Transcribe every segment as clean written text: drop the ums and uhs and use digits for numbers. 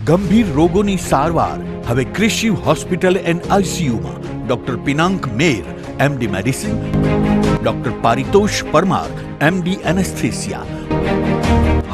ગંભીર રોગોની સારવાર હવે ક્રિશિવ હોસ્પિટલ એન્ડ આઈસીયુમાં doctor Pinank Mer, MD medicine, doctor Paritosh Parmar, MD anaesthesia,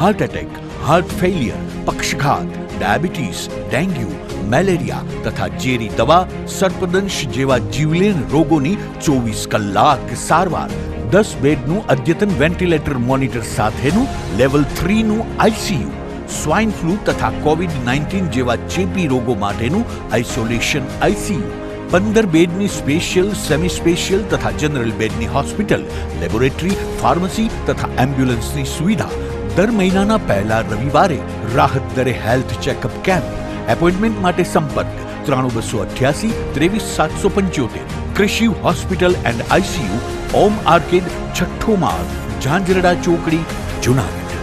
heart attack, heart failure, પક્ષઘાત, ડાયાબિટીસ, ડેન્ગ્યુ, મેલેરિયા તથા ઝેરી દવા, સર્પદંશ જેવા જીવલેણ રોગોની 24 કલાક સારવાર, 10 બેડનું અદ્યતન વેન્ટિલેટર મોનિટર સાથેનું લેવલ 3નું આઈસીયુ, સ્વાઇન ફ્લૂ તથા કોવિડ-19 જેવા ચેપી રોગો માટેનું આઇસોલેશન આઈસીયુ, 15 બેડની સ્પેશિયલ, સેમી સ્પેશિયલ તથા જનરલ બેડની હોસ્પિટલ, લેબોરેટરી, ફાર્મસી તથા એમ્બ્યુલન્સની સુવિધા, દર મહિનાના પહેલા રવિવારે રાહત દરે હેલ્થ ચેકઅપ કેમ્પ. એપોઇન્ટમેન્ટ માટે સંપર્ક 9288 23775. Krishiv hospital and ICU, Om arcade, છઠ્ઠો માળ, ઝાંઝરડા ચોકડી, જુનાગઢ.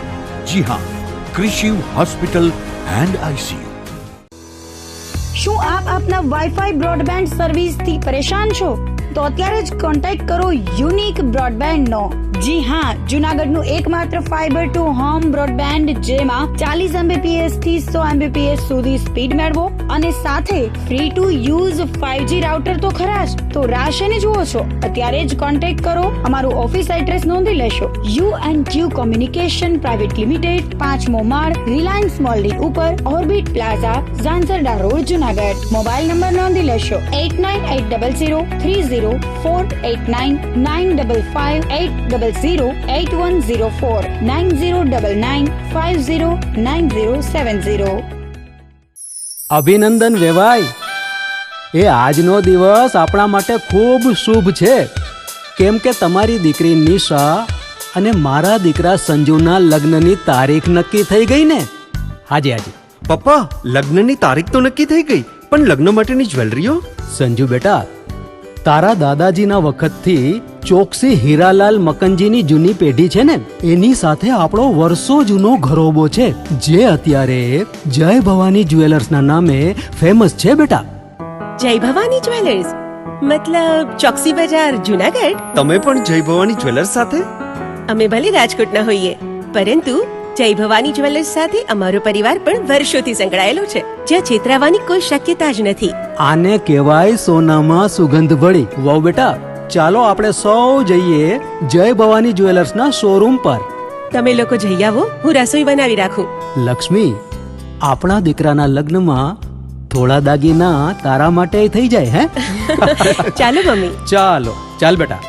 જી હા, ક્રિશિવ હોસ્પિટલ એન્ડ આઈસીયુ. શું આપ આપના વાઈફાઈ બ્રોડબેન્ડ સર્વિસથી પરેશાન છો? તો અત્યારે જ કોન્ટેક્ટ કરો યુનિક બ્રોડબેન્ડ નો. જી હા, જુનાગઢનું એકમાત્ર ફાઈબર ટુ હોમ બ્રોડબેન્ડ, જેમાં 40 Mbps થી 100 Mbps સુધી સ્પીડ મેળવો અને સાથે free to use 5G router તો ખરા જ. તો રાહ શેની જુઓ છો? અત્યારે જ કોન્ટેક્ટ કરો. અમારું ઓફિસ એડ્રેસ નોંધી લેશો. U&Q કોમ્યુનિકેશન પ્રાઇવેટ લિમિટેડ, 5મો માળ, રિલાયન્સ મોલની ઉપર, orbit plaza, Zanzarda road, Junagadh. Mobile number નોંધી લેશો 89800304899558008104 9099509070. અભિનંદન વેવાય. એ આજનો દિવસ આપણા માટે ખૂબ શુભ છે, કેમ કે તમારી દીકરી નિશા અને મારા દીકરા સંજુના લગ્નની તારીખ નક્કી થઈ ગઈ ને. હાજી હાજી પપ્પા, લગ્નની તારીખ તો નક્કી થઈ ગઈ, પણ લગ્ન માટેની જ્વેલરીઓ? સંજુ બેટા, તારા દાદાજીના વખતથી ચોકસી હીરાલાલ મકનજીની જૂની પેઢી છે ને, એની સાથે આપણો વર્ષો જૂનો ઘરોબો છે, જે અત્યારે જય ભવાની જ્વેલર્સના નામે ફેમસ છે બેટા. જય ભવાની જ્વેલર્સ મતલબ ચોકસી બજાર, જુનાગઢ? તમે પણ જય ભવાની જ્વેલર્સ સાથે? અમે ભલે રાજકોટના હોઈએ, પરંતુ જય ભવાની જ્વેલર્સ સાથે અમારો પરિવાર પણ વર્ષોથી સંકળાયેલો છે, જ્યાં છેતરાવાની કોઈ શક્યતા જ નથી. આને કહેવાય સોનામાં સુગંધ ભળી. વાવ બેટા, ચાલો આપણે સૌ જઈએ જય ભવાની જ્વેલર્સના શોરૂમ પર. તમે લોકો જઈ આવો, હું રસોઈ બનાવી રાખું. લક્ષ્મી, આપણા દીકરાના લગ્નમાં થોડા દાગીના તારા માટે થઈ જાય. હે ચાલો મમ્મી. ચાલો ચાલ બેટા.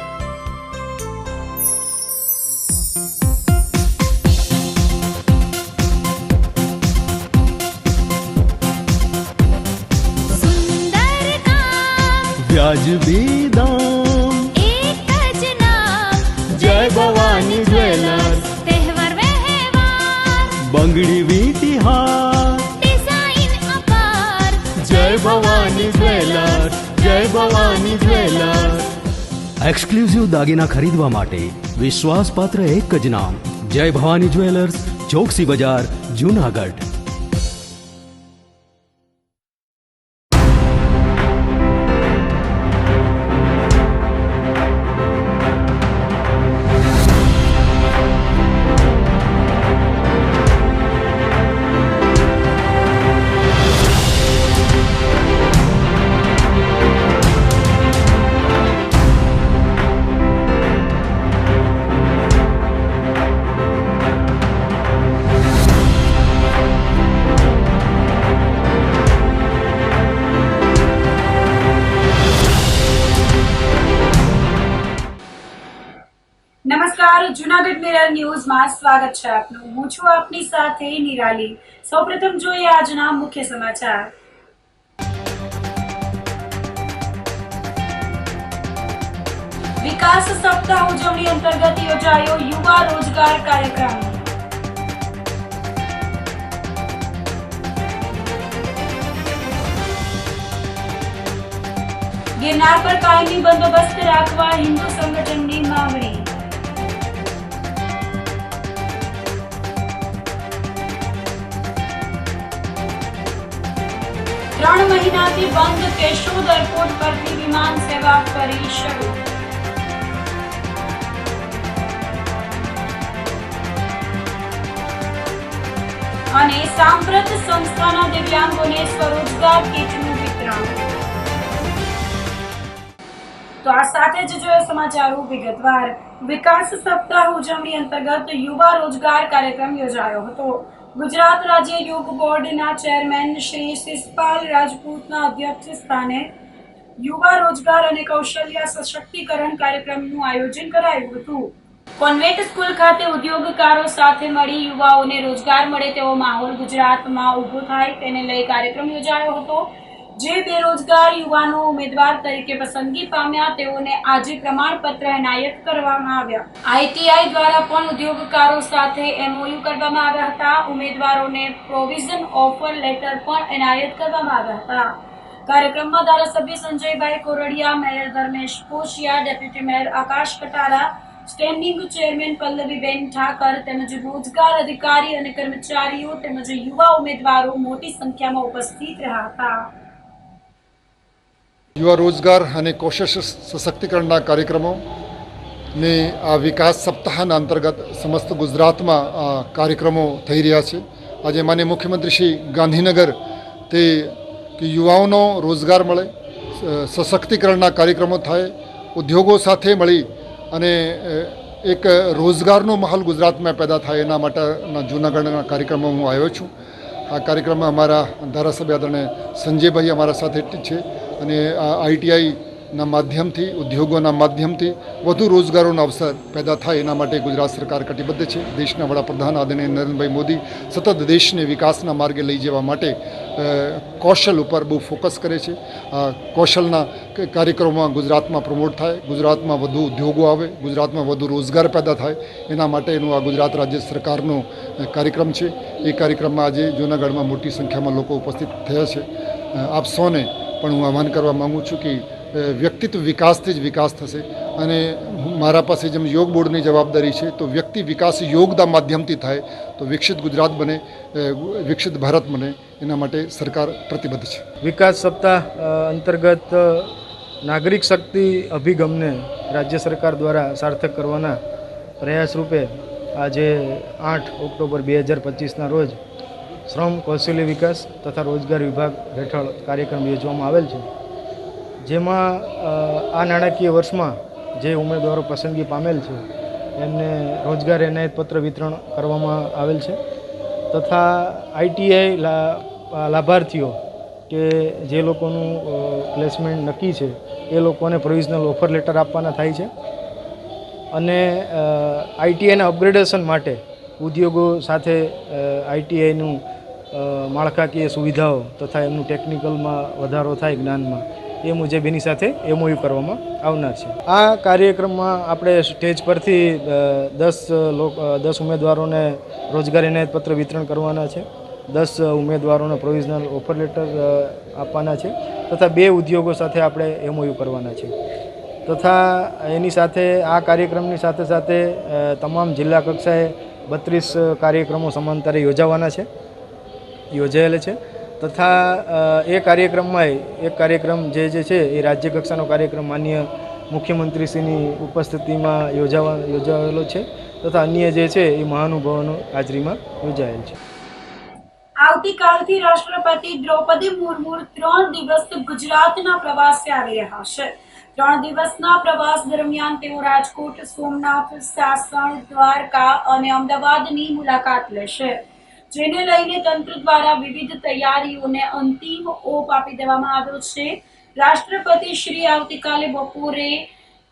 વ્યાજબી દામ, એક જ નામ, જય ભવાની જ્વેલર્સ. તહેવાર વ્યવહાર, બંગડી વીંટી હાર, ડિઝાઇન અપાર, જય ભવાની જ્વેલર્સ, જય ભવાની જ્વેલર્સ. એક્સક્લુઝિવ દાગીના ખરીદવા માટે વિશ્વાસપાત્ર એક જ નામ, જય ભવાની જ્વેલર્સ, ચોકસી બજાર, જુનાગઢ. નમસ્કાર, જુનાગઢ મિરર ન્યૂઝમાં સ્વાગત છે આપનું. હું છું આપની સાથે નિરાલી. સૌપ્રથમ જોઈએ આજના મુખ્ય સમાચાર. વિકાસ સપ્તાહ ઉજવણી અંતર્ગત યોજાયો યુવા રોજગાર કાર્યક્રમ. ગિરનાર પર કાયમી બંદોબસ્ત રાખવા હિન્દુ સંગઠનની માંગણી. 3 મહિનાથી બંધ કેશોદ એરપોર્ટ પરથી વિમાન સેવા ફરી શરૂ. અને સાંપ્રત સંસ્થાના દિવ્યાંગોને સ્વરોજગાર કીટનું વિતરણ. તો આ સાથે જ જોઈએ સમાચારો વિગતવાર. વિકાસ સપ્તાહ ઉજવણી અંતર્ગત યુવા રોજગાર કાર્યક્રમ યોજાયો હતો. ગુજરાત રાજ્ય યોગ બોર્ડના ચેરમેન શ્રી શિષપાલ રાજપૂતના અધ્યક્ષ સ્થાને યુવા રોજગાર અને કૌશલ્ય સશક્તિકરણ કાર્યક્રમનું આયોજન કરાયું હતું. કોન્વેન્ટ સ્કૂલ ખાતે ઉદ્યોગકારો સાથે મળી યુવાઓને રોજગાર મળે તેવો માહોલ ગુજરાતમાં ઊભો થાય તેને લઈ કાર્યક્રમ યોજાયો હતો. જે બેરોજગાર યુવાનો ઉમેદવાર તરીકે પસંદગી પામ્યા તેઓને આજે પ્રમાણપત્ર એનાયત કરવામાં આવ્યા. આઈટીઆઈ દ્વારા પણ ઉદ્યોગકારો સાથે એમઓયુ કરવામાં આવ્યા હતા. ઉમેદવારોને પ્રોવિઝન ઓફર લેટર પણ એનાયત કરવામાં આવ્યા હતા. કાર્યક્રમમાં ધારાસભ્ય સંજયભાઈ Kordia, mayor Dharmesh પોશિયા, deputy mayor આકાશ કટારા, સ્ટેન્ડિંગ ચેરમેન પલ્લવીબેન ઠાકર તેમજ રોજગાર અધિકારી અને કર્મચારીઓ તેમજ યુવા ઉમેદવારો મોટી સંખ્યામાં ઉપસ્થિત રહ્યા હતા. યુવા રોજગાર અને કૌશલ્ય સશક્તિકરણના કાર્યક્રમોને આ વિકાસ સપ્તાહના અંતર્ગત સમસ્ત ગુજરાતમાં આ કાર્યક્રમો થઈ રહ્યા છે. આજે માનનીય મુખ્યમંત્રી શ્રી ગાંધીનગર તે કે યુવાઓનો રોજગાર મળે, સશક્તિકરણના કાર્યક્રમો થાય, ઉદ્યોગો સાથે મળી અને એક રોજગારનો માહોલ ગુજરાતમાં પેદા થાય એના માટેના જૂનાગઢના કાર્યક્રમો હું આવ્યો છું. આ કાર્યક્રમમાં અમારા ધારાસભ્ય આદરણીય સંજયભાઈ અમારા સાથે છે અને આ આઈટીઆઈના માધ્યમથી, ઉદ્યોગોના માધ્યમથી વધુ રોજગારોનો અવસર પેદા થાય એના માટે ગુજરાત સરકાર કટિબદ્ધ છે. દેશના વડાપ્રધાન આદરણીય નરેન્દ્રભાઈ મોદી સતત દેશને વિકાસના માર્ગે લઈ જવા માટે કૌશલ ઉપર બહુ ફોકસ કરે છે. આ કૌશલના કાર્યક્રમોમાં ગુજરાતમાં પ્રમોટ થાય, ગુજરાતમાં વધુ ઉદ્યોગો આવે, ગુજરાતમાં વધુ રોજગાર પેદા થાય એના માટેનું આ ગુજરાત રાજ્ય સરકારનો કાર્યક્રમ છે. એ કાર્યક્રમમાં આજે જૂનાગઢમાં મોટી સંખ્યામાં લોકો ઉપસ્થિત થયા છે. આપ સૌને પણ હું આહ્વાન કરવા માગું છું કે વ્યક્તિત્વ વિકાસથી જ વિકાસ થશે અને મારા પાસે જેમ યોગ બોર્ડની જવાબદારી છે તો વ્યક્તિ વિકાસ યોગના માધ્યમથી થાય તો વિકસિત ગુજરાત બને, વિકસિત ભારત બને એના માટે સરકાર પ્રતિબદ્ધ છે. વિકાસ સપ્તાહ અંતર્ગત નાગરિક શક્તિ અભિગમને રાજ્ય સરકાર દ્વારા સાર્થક કરવાના પ્રયાસ રૂપે આજે 8 ઓક્ટોબર 2025ના રોજ શ્રમ, કૌશલ્ય વિકાસ તથા રોજગાર વિભાગ હેઠળ કાર્યક્રમ યોજવામાં આવેલ છે. જેમાં આ નાણાકીય વર્ષમાં જે ઉમેદવારો પસંદગી પામેલ છે એમને રોજગાર એનાયત પત્ર વિતરણ કરવામાં આવેલ છે તથા આઈટીઆઈ લાભાર્થીઓ કે જે લોકોનું પ્લેસમેન્ટ નક્કી છે એ લોકોને પ્રોવિઝનલ ઓફર લેટર આપવાના થાય છે અને આઈટીઆઈના અપગ્રેડેશન માટે ઉદ્યોગો સાથે આઈટીઆઈનું માળખાકીય સુવિધાઓ તથા એમનું ટેકનિકલમાં વધારો થાય જ્ઞાનમાં એ મુજબ એની સાથે એમઓયુ કરવામાં આવનાર છે. આ કાર્યક્રમમાં આપણે સ્ટેજ પરથી 10 ઉમેદવારોને રોજગાર એનાયત પત્ર વિતરણ કરવાના છે, 10 ઉમેદવારોને પ્રોવિઝનલ ઓફર લેટર આપવાના છે તથા 2 ઉદ્યોગો સાથે આપણે એમઓયુ કરવાના છે. તથા એની સાથે આ કાર્યક્રમની સાથે સાથે તમામ જિલ્લા કક્ષાએ 32 કાર્યક્રમો સમાંતરે યોજાયેલ છે તથા એ કાર્યક્રમમાં એક કાર્યક્રમ જે છે એ રાજ્ય કક્ષાનો કાર્યક્રમ માનનીય મુખ્યમંત્રીશ્રીની ઉપસ્થિતિમાં યોજાયેલો છે તથા અન્ય જે છે એ મહાનુભાવોની હાજરીમાં યોજાયેલ છે. આવતીકાલથી રાષ્ટ્રપતિ દ્રૌપદી મુર્મુ 3 દિવસ ગુજરાતના પ્રવાસે આવી રહ્યા છે. 3 દિવસના પ્રવાસ દરમિયાન તેઓ રાજકોટ, સોમનાથ, સાસણ, દ્વારકા અને અમદાવાદની મુલાકાત લેશે. જેને લઈને તંત્ર દ્વારા વિવિધ તૈયારીઓને અંતિમ ઓપ આપી દેવામાં આવ્યો છે. રાષ્ટ્રપતિ શ્રી આવતીકાલે બપોરે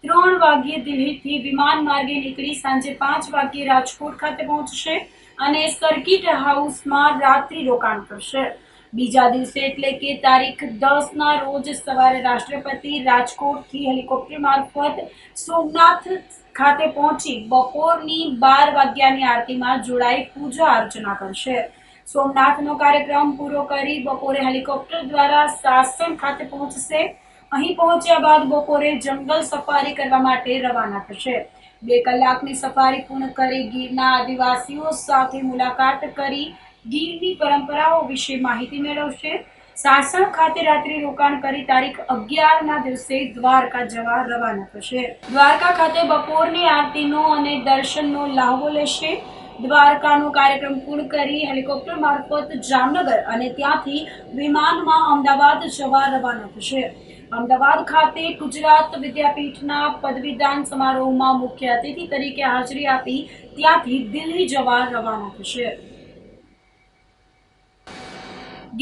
3 વાગ્યે દિલ્હીથી વિમાન માર્ગે નીકળી સાંજે 5 વાગ્યે રાજકોટ ખાતે પહોંચશે અને સર્કિટ હાઉસમાં રાત્રિ રોકાણ કરશે. બીજા દિવસે એટલે કે તારીખ 10ના રોજ સવારે રાષ્ટ્રપતિ રાજકોટથી હેલિકોપ્ટર મારફત સોમનાથ ખાતે પહોંચી બપોરની 12 વાગ્યાની આરતીમાં જોડાઈ પૂજા અર્ચના કરશે. સોમનાથનો કાર્યક્રમ પૂરો કરી બપોરે હેલિકોપ્ટર દ્વારા સાસણ ખાતે પહોંચશે. અહીં પહોંચ્યા બાદ બપોરે જંગલ સફારી કરવા માટે રવાના થશે. 2 કલાકની સફારી પૂર્ણ કરી ગીરના આદિવાસીઓ સાથે મુલાકાત કરી ગીરની પરંપરાઓ વિશે માહિતી મેળવશે. સાસણ ખાતે રાત્રિ રોકાણ કરી તારીખ 11ના દિવસે દ્વારકા જવા રવાના થશે. દ્વારકા ખાતે બપોરની આરતીનો અને દર્શનનો લાહવો લેશે. દ્વારકાનો કાર્યક્રમ પૂર્ણ કરી હેલિકોપ્ટર મારફત જામનગર અને ત્યાંથી વિમાનમાં અમદાવાદ જવા રવાના થશે. અમદાવાદ ખાતે ગુજરાત વિદ્યાપીઠના પદવીદાન સમારોહમાં મુખ્ય અતિથિ તરીકે હાજરી આપી ત્યાંથી દિલ્હી જવા રવાના થશે.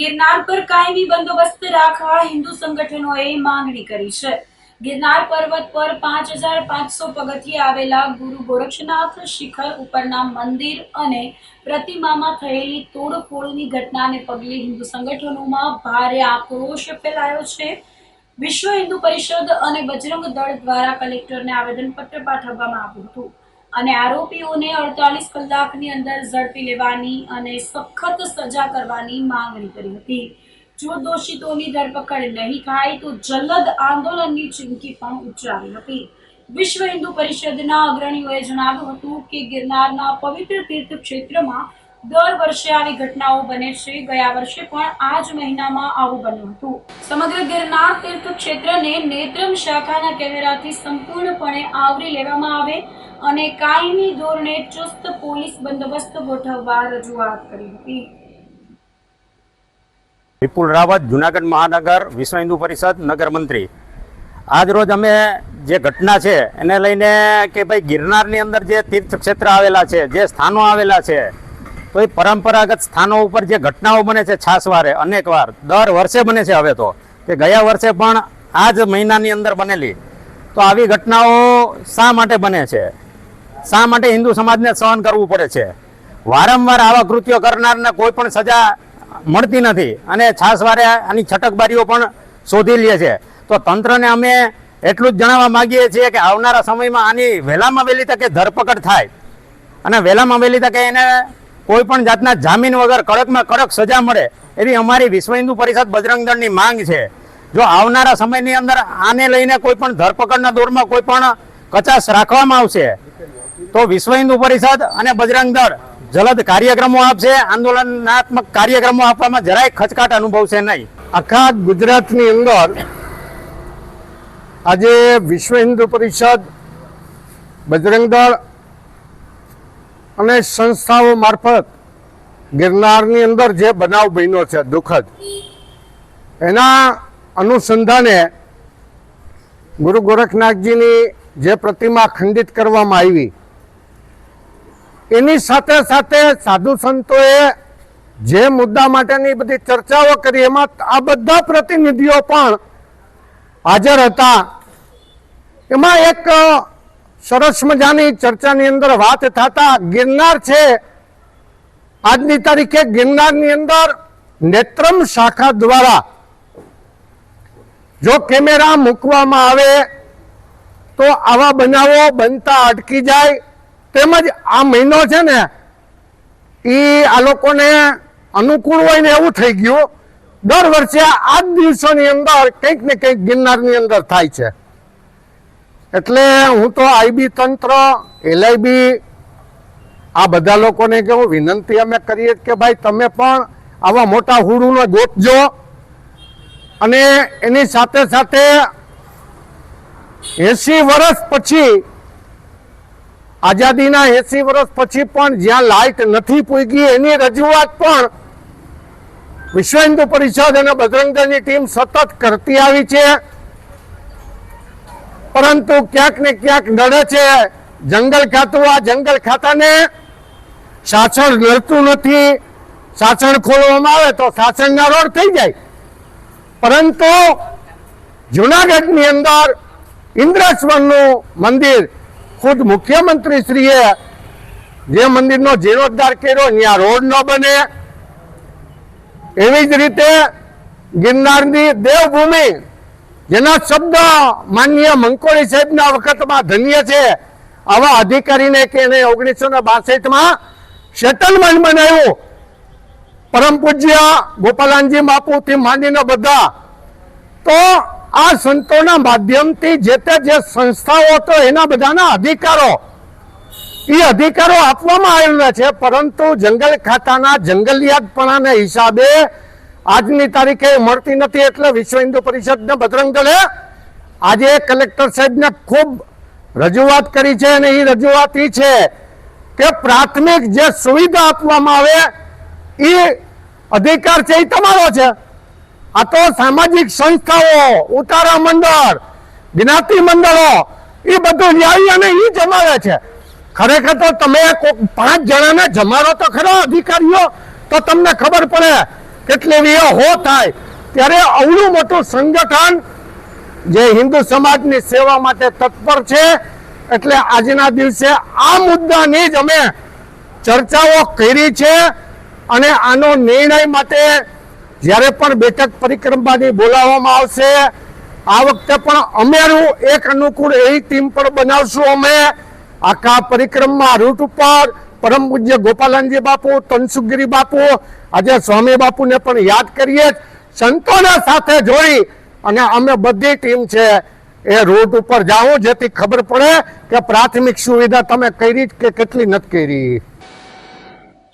ગિરનાર પર કાયમી બંદોબસ્ત રાખવા હિન્દુ સંગઠનોએ માંગણી કરી છે. ગિરનાર પર્વત પર 5500 પગથિયે આવેલા ગુરુ ગોરક્ષનાથ શિખર ઉપરના મંદિર અને પ્રતિમામાં થયેલી તોડફોડની ઘટનાને પગલે હિન્દુ સંગઠનોમાં ભારે આક્રોશ ફેલાયો છે. વિશ્વ હિન્દુ પરિષદ અને બજરંગ દળ દ્વારા કલેક્ટરને આવેદનપત્ર પાઠવવામાં આવ્યું હતું અને આરોપીઓને 48 કલાકની અંદર ઝડપી લેવાની અને સખત સજા કરવાની માંગણી કરી હતી. જો દોષિતોની ધરપકડ નહીં થાય તો જલદ આંદોલનની ચીમકી પણ ઉચ્ચારી હતી. વિશ્વ હિન્દુ પરિષદના અગ્રણીઓએ જણાવ્યું હતું કે ગિરનારના પવિત્ર તીર્થ ક્ષેત્રમાં દર વર્ષે આવી ઘટનાઓ બને છે. ગયા વર્ષે પણ આ જ મહિનામાં આવું બન્યું હતું. સમગ્ર ગિરનાર તીર્થ ક્ષેત્રને નેત્રમ શાખાના કેમેરાથી સંપૂર્ણપણે આવરી લેવામાં આવે અને કાયમી ધોરણે ચુસ્ત પોલીસ બંદોબસ્ત ગોઠવવા રજૂઆત કરી હતી. વિપુલ રાવત, જુનાગઢ મહાનગર વિશ્વ હિન્દુ પરિષદ નગર મંત્રી. આજ રોજ અમે જે ઘટના છે એને લઈને કે ભાઈ ગિરનારની અંદર જે તીર્થ ક્ષેત્ર આવેલા છે, જે સ્થાનો આવેલા છે, તો એ પરંપરાગત સ્થાનો ઉપર જે ઘટનાઓ બને છે છાસવારે અનેકવાર દર વર્ષે બને છે. હવે તો કે ગયા વર્ષે પણ આ જ મહિનાની અંદર બનેલી. તો આવી ઘટનાઓ શા માટે બને છે? શા માટે હિન્દુ સમાજને સહન કરવું પડે છે? વારંવાર આવા કૃત્યો કરનારને કોઈ પણ સજા મળતી નથી અને છાસવારે આની છટકબારીઓ પણ શોધી લે છે. તો તંત્રને અમે એટલું જ જણાવવા માંગીએ છીએ કે આવનારા સમયમાં આની વહેલામાં વહેલી તકે ધરપકડ થાય અને વહેલામાં વહેલી તકે એને કોઈ પણ જાતના જામીન વગર કડકમાં કડક સજા મળે એવી અમારી વિશ્વ હિન્દુ પરિષદ બજરંગ દળની માંગ છે. જો આવનારા સમયની અંદર આને લઈને કોઈ પણ ધરપકડના દોરમાં કોઈ પણ કચાશ રાખવામાં આવશે તો વિશ્વ હિન્દુ પરિષદ અને બજરંગ દળ જલદ કાર્યક્રમો આપશે. આંદોલનાત્મક કાર્યક્રમો આપવામાં જરાય ખચકાટ અનુભવશે નહીં. આખા ગુજરાતની અંદર આજે વિશ્વ હિન્દુ પરિષદ, બજરંગ દળ અને સંસ્થાઓ મારફત ગિરનારની અંદર જે બનાવ બન્યો છે દુઃખદ, એના અનુસંધાને ગુરુ ગોરખનાથજીની જે પ્રતિમા ખંડિત કરવામાં આવી એની સાથે સાથે સાધુ સંતોએ જે મુદ્દા માટેની બધી ચર્ચાઓ કરી એમાં આ બધા પ્રતિનિધિઓ પણ હાજર હતા. એમાં એક સરસ મજાની ચર્ચાની અંદર વાત થતા ગિરનાર છે, આજની તારીખે ગિરનારની અંદર નેત્રમ શાખા દ્વારા જો કેમેરા મૂકવામાં આવે તો આવા બનાવો બનતા અટકી જાય. તેમજ આ મહિનો છે ને એ આ લોકોને અનુકૂળ હોય ને એવું થઈ ગયું. દર વર્ષે આ જ દિવસોની અંદર કંઈક ને કંઈક ગિરનારની અંદર થાય છે. એટલે હું તો આઈબી તંત્ર, એલઆઈબી આ બધા લોકોને કેવું વિનંતી અમે કરીએ કે ભાઈ તમે પણ આવા મોટા હુડુનો ગોતજો અને એની સાથે સાથે 80 વર્ષ પછી, આઝાદીના 80 વર્ષ પછી પણ જ્યાં લાઇટ નથી પૂગી એની રજૂઆત પણ વિશ્વ હિન્દુ પરિષદ અને બજરંગ દળની ટીમ સતત કરતી આવી છે. પરંતુ ક્યાંક ને ક્યાંક નડે છે જંગલ ખાતું. આ જંગલ ખાતાને શાસન નડતું નથી. શાસન ખોલવામાં આવે તો શાસનના રોડ થઈ જાય. પરંતુ જુનાગઢની અંદર ઇન્દ્રેશ્વરનું મંદિર ખુદ મુખ્યમંત્રીશ્રીએ જે મંદિરનો જીર્ણોદ્ધાર કર્યો ત્યાં રોડ ન બને. એવી જ રીતે ગિરનારની દેવભૂમિ જેના શબ્દ માનનીય મંકોડી સાહેબના વખતમાં ધન્ય છે, આવા અધિકારીને કે એને 1962માં સેટલમેન્ટ બનાવ્યું. પરમ પૂજ્ય ગોપાલાનજી બાપુથી માંડીને બધા તો આ સંતોના માધ્યમથી જે તે જે સંસ્થાઓ તો એના બધાના અધિકારો આપવામાં આવેલા છે. પરંતુ જંગલ ખાતાના જંગલિયાતપણાના હિસાબે આજની તારીખે મળતી નથી. એટલે વિશ્વ હિન્દુ પરિષદના બજરંગ દળે આજે કલેક્ટર સાહેબને ખૂબ રજૂઆત કરી છે અને એ રજૂઆત એ છે કે પ્રાથમિક જે સુવિધા આપવામાં આવે એ અધિકાર છે એ તમારો છે. આ તો સામાજિક સંસ્થાઓ, ઉતારા મંડળ, જ્ઞાતિ મંડળો એ બધું લાવી અને એ જમાવે છે. ખરેખર તો તમે 5 જણાને જમાડો તો ખરા અધિકારીઓ, તો તમને ખબર પડે કેટલી વીઓ હો થાય. ત્યારે અવળું મોટું સંગઠન જે હિન્દુ સમાજની સેવા માટે તત્પર છે, એટલે આજના દિવસે આ મુદ્દાની જ અમે ચર્ચાઓ કરી છે અને આનો નિર્ણય માટે જ્યારે પણ બેઠક પરિક્રમાની બોલાવવામાં આવશે, આ વખતે પણ અમેરું એક અનુકૂળ એવી ટીમ પણ બનાવશું. અમે આખા પરિક્રમા રૂટ ઉપર પરમ પૂજ્ય ગોપાલનજી બાપુ, તનસુખગીરી બાપુ, આજે સ્વામી બાપુને પણ યાદ કરીએ, સંતોને સાથે જોડી અને અમે બધી ટીમ છે એ રૂટ ઉપર જાઓ, જેથી ખબર પડે કે પ્રાથમિક સુવિધા તમે કરી કે કેટલી નથી કરી.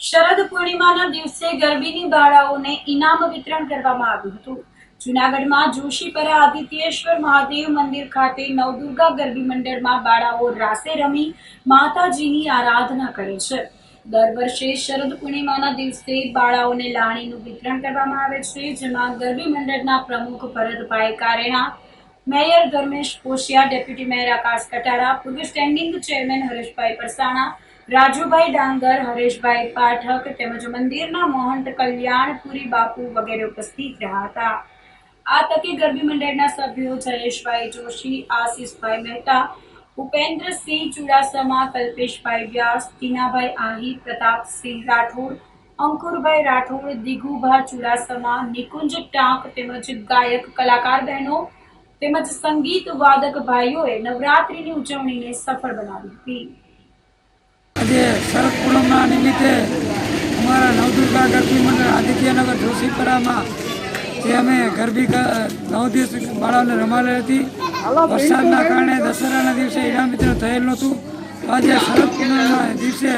શરદ પૂર્ણિમાના દિવસે ગરબીની બાળાઓને ઇનામ વિતરણ કરવામાં આવ્યું હતું. જૂનાગઢમાં જોશીપરા આદિત્યેશ્વર મહાદેવ મંદિર ખાતે નવદુર્ગા ગરબી મંડળમાં બાળાઓ રાસે રમી માતાજીની આરાધના કરે છે. દર વર્ષે શરદ પૂર્ણિમાના દિવસે બાળાઓને લાણીનું વિતરણ કરવામાં આવે છે, જેમાં ગરબી મંડળના પ્રમુખ Bharatbhai Karena, mayor Dharmesh પોશિયા, deputy mayor આકાશ કટારા, પૂર્વ સ્ટેન્ડિંગ ચેરમેન હરેશભાઈ પરસાણા, રાજુભાઈ ડાંગર, હરેશભાઈ પાઠક તેમજ મંદિરના મહંત કલ્યાણપુરી બાપુ વગેરે ઉપસ્થિત રહ્યા હતા. આ તકે ગરબી મંડળના સભ્યો જયેશભાઈ જોશી, આશીષભાઈ મહેતા, ઉપેન્દ્રસિંહ ચુડાસમા, કલ્પેશભાઈ વ્યાસ, ટીનાભાઈ આહિર, પ્રતાપસિંહ રાઠોડ, અંકુરભાઈ રાઠોડ, દિગુભા ચુડાસમા, નિકુંજ ટાંક તેમજ ગાયક કલાકાર બહેનો તેમજ સંગીત વાદક ભાઈઓએ નવરાત્રિની ઉજવણીને સફળ બનાવી હતી. આજે શરદ પૂનમના નિમિત્તે અમારા નવદુર્ગા ગરબી મંડળ આદિત્યનગર જોશીપરામાં જે અમે ગરબી 9 દિવસ બાળાઓને રમાડેલી હતી. વરસાદના કારણે દશેરાના દિવસે ઇનામ વિતરણ થયેલ નહોતું. આજે શરદ પૂનમના દિવસે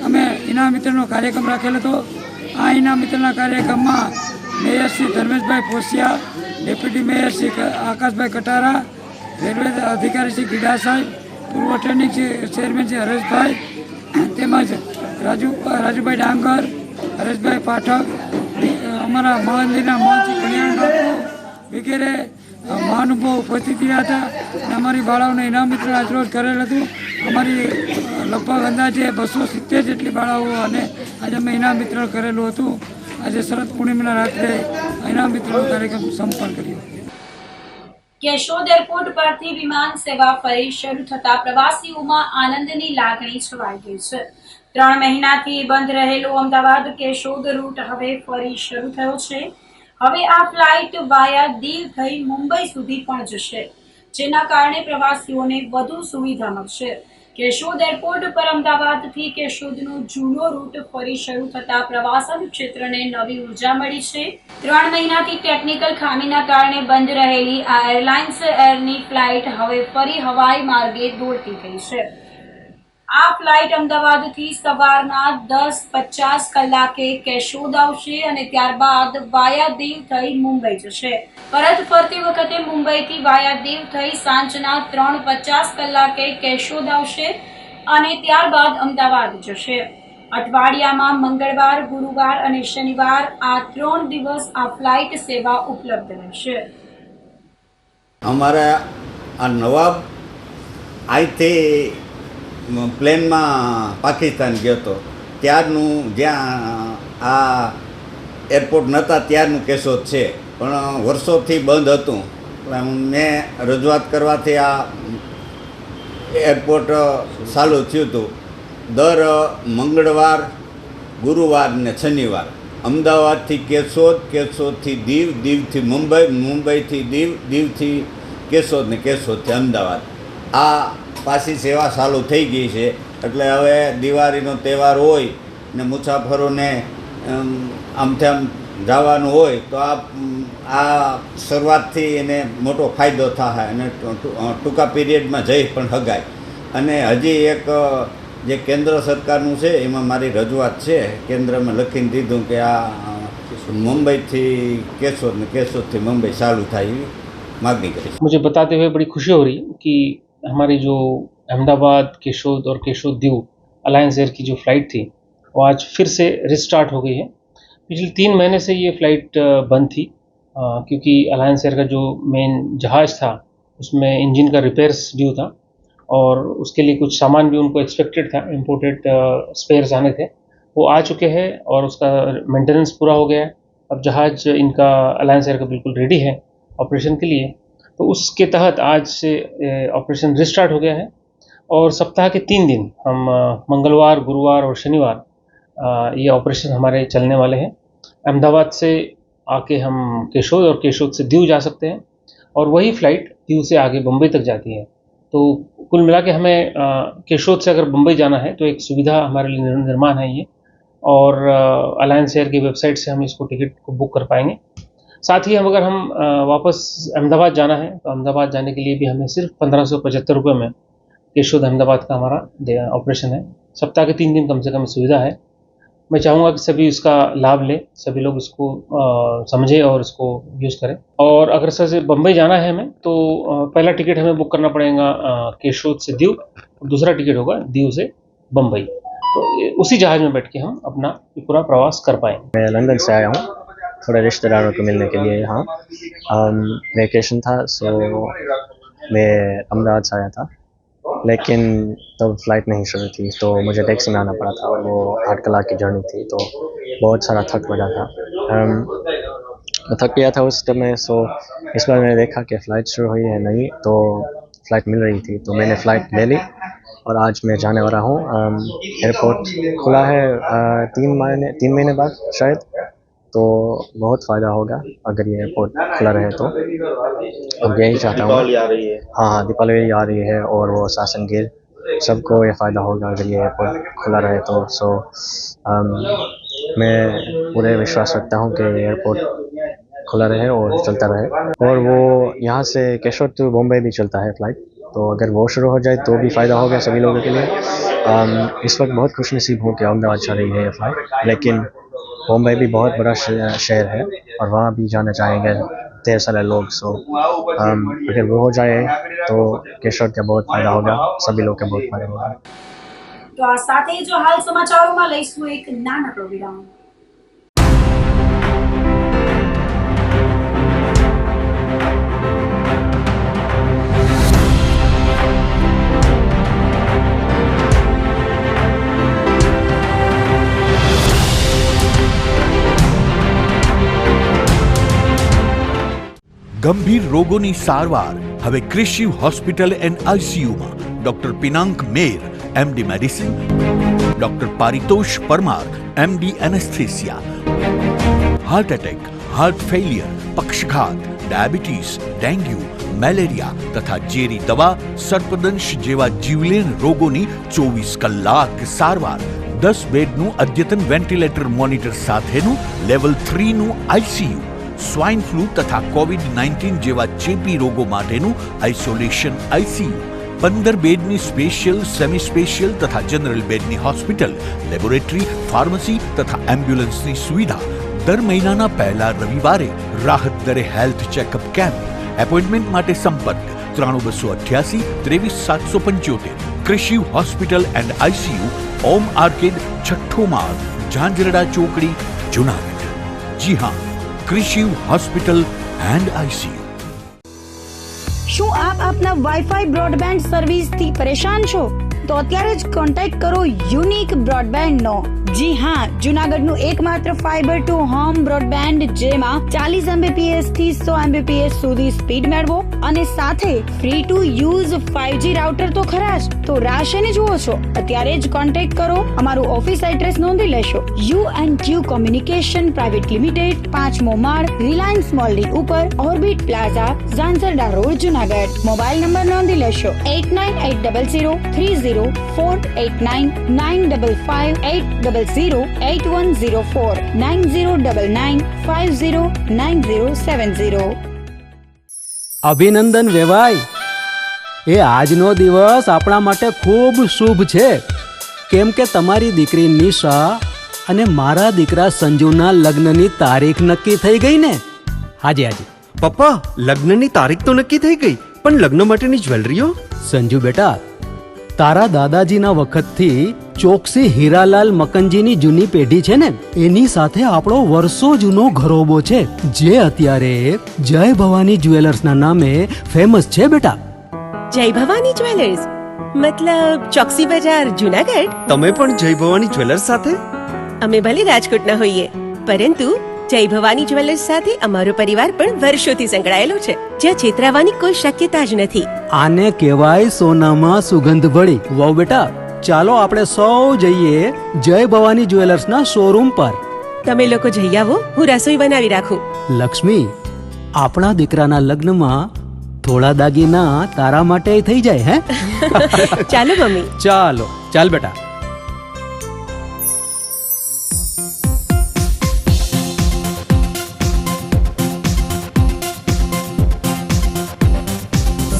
અમે ઇનામ વિતરણનો કાર્યક્રમ રાખેલો હતો. આ ઇનામ વિતરણના કાર્યક્રમમાં mayor Shri Dharmeshbhai Poshiya, deputy mayor Shri Akashbhai Katara, railway અધિકારી શ્રી ગીડા સાહેબ, પૂર્વ ટ્રેનિંગ ચેરમેન શ્રી હરેશભાઈ તેમજ રાજુભાઈ ડાંગર, હરેશભાઈ પાઠક, અમારા મંદિરના મહંત કલ્યાણ બાપુ વગેરે મહાનુભાવો ઉપસ્થિત રહ્યા હતા. અને અમારી બાળાઓને ઇનામ વિતરણ આજરોજ કરેલ હતું. અમારી લગભગ અંદાજે 270 જેટલી બાળાઓ અને આજે અમે ઇનામ વિતરણ કરેલું હતું. આજે શરદ પૂર્ણિમાના રાત્રે ઇનામ વિતરણ કાર્યક્રમ સંપન્ન કર્યો. કેશોદ એરપોર્ટ પરથી વિમાન સેવા ફરી શરૂ થતા પ્રવાસીઓમાં આનંદની લાગણી છવાઈ ગઈ છે. 3 મહિનાથી બંધ રહેલો અમદાવાદ કેશોદ રૂટ હવે ફરી શરૂ થયો છે. હવે આ ફ્લાઇટ વાયા દીવ થઈ મુંબઈ સુધી પણ જશે, જેના કારણે પ્રવાસીઓને વધુ સુવિધા મળશે. કેશોદ એરપોર્ટ પર અમદાવાદથી કેશોદનો જૂનો રૂટ ફરી શરૂ થતા પ્રવાસન ક્ષેત્રને નવી ઉર્જા મળી છે. 3 મહિનાથી ટેકનિકલ ખામીના કારણે બંધ રહેલી આ એરલાઇન્સ એરની ફ્લાઇટ હવે ફરી હવાઈ માર્ગે દોડતી થઈ છે. આ ફ્લાઇટ અમદાવાદથી સવારના 10:50 કલાકે કેશોદ આવશે અને ત્યારબાદ વાયા દીવ થઈ મુંબઈ જશે. પરત ફરતી વખતે મુંબઈથી વાયા દીવ થઈ સાંજના 3:50 કલાકે કેશોદ આવશે અને ત્યારબાદ અમદાવાદ જશે. અઠવાડિયામાં મંગળવાર, ગુરુવાર અને શનિવાર આ 3 દિવસ આ ફ્લાઇટ સેવા ઉપલબ્ધ રહેશે. અમારા આ નવાબ અહીંથી પ્લેનમાં પાકિસ્તાન ગયો હતો ત્યારનું, જ્યાં આ એરપોર્ટ નહોતા ત્યારનું કેશોદ છે, પણ વર્ષોથી બંધ હતું. મેં રજૂઆત કરવાથી આ એરપોર્ટ ચાલુ થયું હતું. દર મંગળવાર, ગુરુવાર ને શનિવાર અમદાવાદથી કેશોદ, કેશોદથી દીવ, દીવથી મુંબઈ, મુંબઈથી દીવ, દીવથી કેશોદ ને કેશોદથી અમદાવાદ. આ પાછી સેવા ચાલુ થઈ ગઈ છે. એટલે હવે દિવાળીનો તહેવાર હોય ને મુસાફરોને આમથી આમ જવાનું હોય તો આ શરૂઆતથી એને મોટો ફાયદો થાય અને ટૂંકા પીરિયડમાં જઈ પણ હગાય. અને હજી એક જે કેન્દ્ર સરકારનું છે એમાં મારી રજૂઆત છે, કેન્દ્રમાં લખીને દીધું કે આ मुंबई केशोद में केशोद से मुंबई चालू था, ये मांगनी करी। मुझे बताते हुए बड़ी खुशी हो रही है कि हमारी जो अहमदाबाद, केशोद और केशोद दीव अलायंस एयर की जो फ़्लाइट थी वो आज फिर से रिस्टार्ट हो गई है। पिछले 3 महीने से ये फ़्लाइट बंद थी क्योंकि अलायंस एयर का जो मेन जहाज़ था उसमें इंजन का रिपेयर्स ड्यू था और उसके लिए कुछ सामान भी उनको एक्सपेक्टेड था, इम्पोर्टेड स्पेयर्स आने थे, वो आ चुके हैं और उसका मेंटेनेंस पूरा हो गया है। अब जहाज़ इनका अलायंस एयर का बिल्कुल रेडी है ऑपरेशन के लिए। तो उसके तहत आज से ऑपरेशन रिस्टार्ट हो गया है और सप्ताह के 3 दिन हम मंगलवार, गुरुवार और शनिवार ये ऑपरेशन हमारे चलने वाले हैं। अहमदाबाद से आके हम केशोद और केशोद से दीव जा सकते हैं और वही फ़्लाइट दीव से आगे बम्बई तक जाती है। तो कुल मिला के हमें केशोद से अगर बम्बई जाना है तो एक सुविधा हमारे लिए निर्माण है ये, और अलायंस एयर की वेबसाइट से हम इसको टिकट को बुक कर पाएंगे। साथ ही अगर हम वापस अहमदाबाद जाना है तो अहमदाबाद जाने के लिए भी हमें सिर्फ 1575 रुपये में केशोद अहमदाबाद का हमारा ऑपरेशन है। सप्ताह के 3 दिन कम से कम सुविधा है। मैं चाहूँगा कि सभी इसका लाभ लें, सभी लोग इसको समझें और इसको यूज़ करें। और अगर सर से बम्बई जाना है हमें तो पहला टिकट हमें बुक करना पड़ेगा केशोद से दीव और दूसरा टिकट होगा दीव से बम्बई। तो उसी जहाज़ में बैठ के हम अपना पूरा प्रवास कर पाएंगे। मैं लंदन से आया हूँ थोड़े रिश्तेदारों को मिलने के लिए यहाँ। वेकेशन था सो मैं अहमदाबाद से आया था, लेकिन तब फ्लाइट नहीं शुरू थी तो मुझे टैक्सी में आना पड़ा था और वो 8 कलाक की जर्नी थी तो बहुत सारा थक लगा था। मैं थक गया था उस समय। सो इस बार मैंने देखा कि फ़्लाइट शुरू हुई है नहीं, तो फ़्लाइट मिल रही थी तो मैंने फ़्लाइट ले ली और आज मैं जाने वाला हूँ। एयरपोर्ट खुला है 3 महीने बाद शायद, तो बहुत फ़ायदा होगा अगर ये एयरपोर्ट खुला रहे तो। अब यही चाहता हूँ। हाँ, दीपावली आ रही है और वो शासन गिर सबको ये फ़ायदा होगा अगर ये एयरपोर्ट खुला रहे तो। सो मैं पूरे विश्वास रखता हूँ कि एयरपोर्ट खुला रहे और चलता रहे। और वो यहाँ से केशोद टू बॉम्बे भी चलता है फ़्लाइट, तो अगर वो शुरू हो जाए तो भी फ़ायदा होगा सभी लोगों के लिए। इस वक्त बहुत खुशनसीब हूँ कि अहमदाबाद चल रही है ये फ़्लाइट, लेकिन बॉम्बे भी बहुत बड़ा शहर है और वहाँ भी जाना चाहेंगे ढेर सारे लोग। सो अगर वो हो जाए तो केशोद का बहुत फ़ायदा होगा, सभी लोग का बहुत फ़ायदा होगा। તો આ સાથે જો હાલ સમાચારોમાં લઈશું એક નાનકડો વિરામ। ગંભીર રોગોની સારવાર હવે ક્રિશિવ હોસ્પિટલ એન્ડ આઈસીયુમાં doctor Pinank Mer MD medicine, doctor Paritosh Parmar MD anaesthesia, heart attack, heart failure, પક્ષઘાત, ડાયાબિટીસ, ડેન્ગ્યુ, મેલેરિયા તથા ઝેરી દવા, સર્પદંશ જેવા જીવલેણ રોગોની 24 કલાક સારવાર, 10 બેડનું અદ્યતન વેન્ટિલેટર મોનિટર સાથેનું લેવલ 3નું આઈસીયુ, સ્વાઇન ફ્લૂ તથા કોવિડ-19 જેવા ચેપી રોગો માટેનું આઇસોલેશન આઈસીયુ, 15 બેડની સ્પેશિયલ, સેમી સ્પેશિયલ તથા જનરલ બેડની હોસ્પિટલ, લેબોરેટરી, ફાર્મસી તથા એમ્બ્યુલન્સની સુવિધા, દર મહિનાના પહેલા રવિવારે રાહત દરે હેલ્થ ચેકઅપ કેમ્પ। એપોઇન્ટમેન્ટ માટે સંપર્ક 9288 23775। Krishiv hospital and ICU, Om arcade, છઠ્ઠો માળ, ઝાંઝરડા ચોકડી, જુનાગઢ। જી હા, ક્રિશિવ હોસ્પિટલ એન્ડ આઈસીયુ। શું આપ આપના વાઈફાઈ બ્રોડબેન્ડ સર્વિસથી પરેશાન છો? તો અત્યારે જ કોન્ટેક્ટ કરો યુનિક બ્રોડબેન્ડનો। જી હા, જુનાગઢનું એકમાત્ર ફાઈબર ટુ હોમ બ્રોડબેન્ડ જેમાં 40 Mbps થી 100 Mbps સુધી સ્પીડ મેળવો અને સાથે free to use 5G router તો ખરા જ। તો રાહ શેની જુઓ છો? અત્યારે જ કોન્ટેક્ટ કરો। અમારું ઓફિસ એડ્રેસ નોંધી લેશો। U&Q કોમ્યુનિકેશન પ્રાઇવેટ લિમિટેડ, 5મો માળ, રિલાયન્સ મોલની ઉપર, orbit plaza, Zanzarda road, Junagadh. Mobile number નોંધી લેશો 8980030489 955808104 9099509070। અભિનંદન વેવાઈ, એ આજનો દિવસ આપણા માટે ખૂબ શુભ છે, કેમ કે તમારી દીકરી નિશા અને મારા દીકરા સંજુના લગ્નની તારીખ નક્કી થઈ ગઈ ને। હાજી હાજી પપ્પા, લગ્નની તારીખ તો નક્કી થઈ ગઈ, પણ લગ્ન માટેની જ્વેલરીઓ? સંજુ બેટા, તારા દાદાજીના વખતથી ચોકસી હીરાલાલ મકનજીની જૂની પેઢી છે ને એની સાથે આપણો વર્ષો જૂનો ઘરોબો છે જે અત્યારે જય ભવાની જ્વેલર્સના નામે ફેમસ છે બેટા. જય ભવાની જ્વેલર્સ મતલબ ચોકસી બજાર જુનાગઢ. તમે પણ જય ભવાની જ્વેલર્સ સાથે? અમે ભલે રાજકોટના હોઈએ પરંતુ જય ભવાની જ્વેલર્સ સાથે અમારો પરિવાર પણ વર્ષોથી સંકળાયેલો છે, જ્યાં છેતરાવાની કોઈ શક્યતા જ નથી. આને કહેવાય સોનામાં સુગંધ ભળી. વાવ બેટા, ચાલો આપણે સૌ જઈએ જય ભવાની જ્વેલર્સના શોરૂમ પર. તમે લોકો જઈ આવો, હું રસોઈ બનાવી રાખું. લક્ષ્મી, આપણા દીકરાના લગ્નમાં થોડા દાગીના તારા માટે થઈ જાય હે? ચાલો મમ્મી. ચાલો ચાલ બેટા.